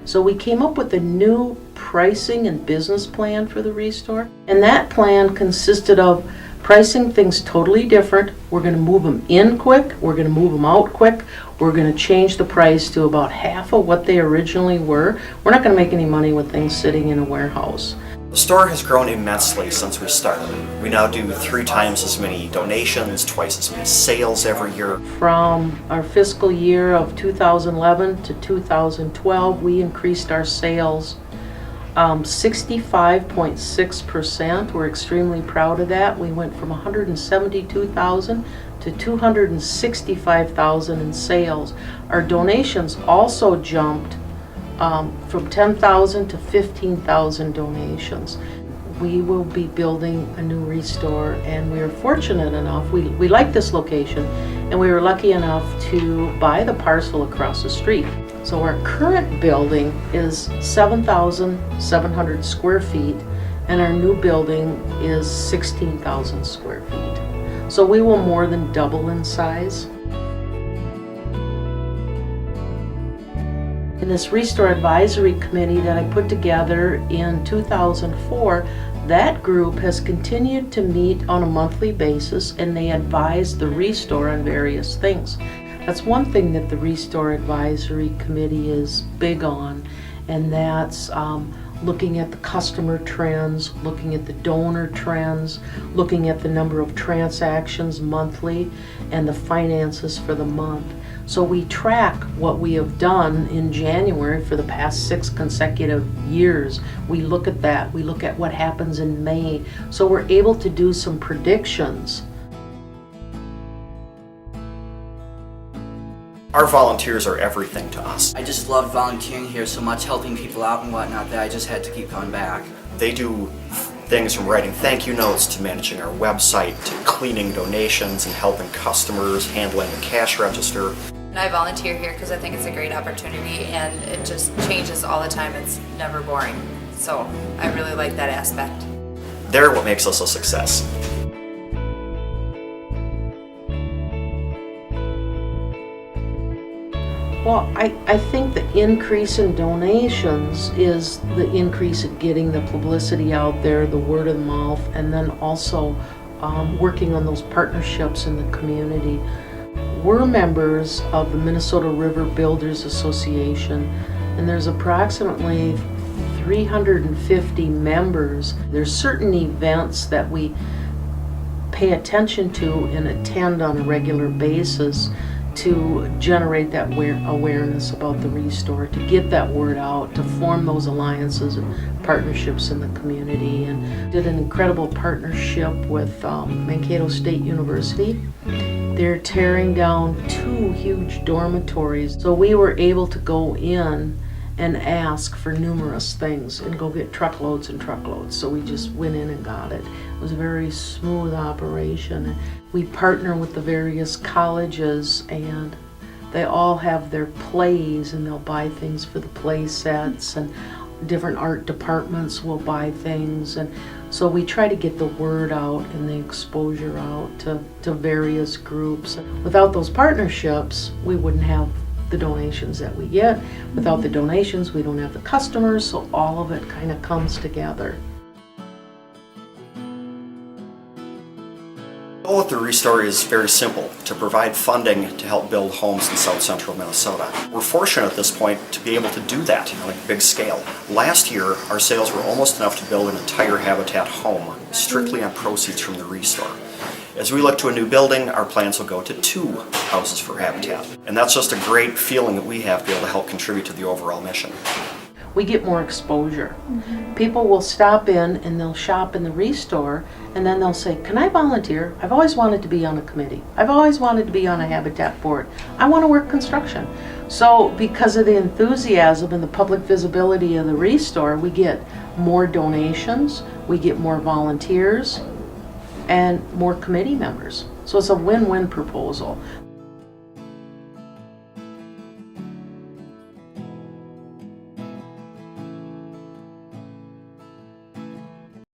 So we came up with a new pricing and business plan for the ReStore. And that plan consisted of pricing things totally different. We're going to move them in quick. We're going to move them out quick. We're going to change the price to about half of what they originally were. We're not going to make any money with things sitting in a warehouse. The store has grown immensely since we started. We now do 3 times as many donations, twice as many sales every year. From our fiscal year of 2011 to 2012, we increased our sales 65.6%. We're extremely proud of that. We went from 172,000 to 265,000 in sales. Our donations also jumped from 10,000 to 15,000 donations. We will be building a new ReStore, and we are fortunate enough, we like this location, and we were lucky enough to buy the parcel across the street. So our current building is 7,700 square feet, and our new building is 16,000 square feet. So we will more than double in size. In this ReStore Advisory Committee that I put together in 2004, that group has continued to meet on a monthly basis, and they advise the ReStore on various things. That's one thing that the ReStore Advisory Committee is big on, and that's looking at the customer trends, looking at the donor trends, looking at the number of transactions monthly, and the finances for the month. So we track what we have done in January for the past 6 consecutive years. We look at that. We look at what happens in May. So we're able to do some predictions. Our volunteers are everything to us. I just love volunteering here so much, helping people out and whatnot, that I just had to keep coming back. They do things from writing thank you notes to managing our website to cleaning donations and helping customers, handling the cash register. And I volunteer here because I think it's a great opportunity, and it just changes all the time. It's never boring. So I really like that aspect. They're what makes us a success. Well, I think the increase in donations is the increase in getting the publicity out there, the word of mouth, and then also working on those partnerships in the community. We're members of the Minnesota River Builders Association, and there's approximately 350 members. There's certain events that we pay attention to and attend on a regular basis to generate that awareness about the ReStore, to get that word out, to form those alliances and partnerships in the community. And did an incredible partnership with Mankato State University. They're tearing down 2 huge dormitories. So we were able to go in and ask for numerous things and go get truckloads and truckloads. So we just went in and got it. It was a very smooth operation. We partner with the various colleges, and they all have their plays, and they'll buy things for the play sets, and different art departments will buy things. And so we try to get the word out and the exposure out to various groups. Without those partnerships, we wouldn't have the donations that we get. Without the donations, we don't have the customers, so all of it kind of comes together. The goal with the ReStore is very simple, to provide funding to help build homes in South Central Minnesota. We're fortunate at this point to be able to do that on a big scale. Last year, our sales were almost enough to build an entire Habitat home, strictly on proceeds from the ReStore. As we look to a new building, our plans will go to 2 houses for Habitat. And that's just a great feeling that we have to be able to help contribute to the overall mission. We get more exposure. People will stop in and they'll shop in the ReStore, and then they'll say, can I volunteer? I've always wanted to be on a committee. I've always wanted to be on a Habitat board. I want to work construction. So because of the enthusiasm and the public visibility of the ReStore, we get more donations, we get more volunteers, and more committee members. So it's a win-win proposal.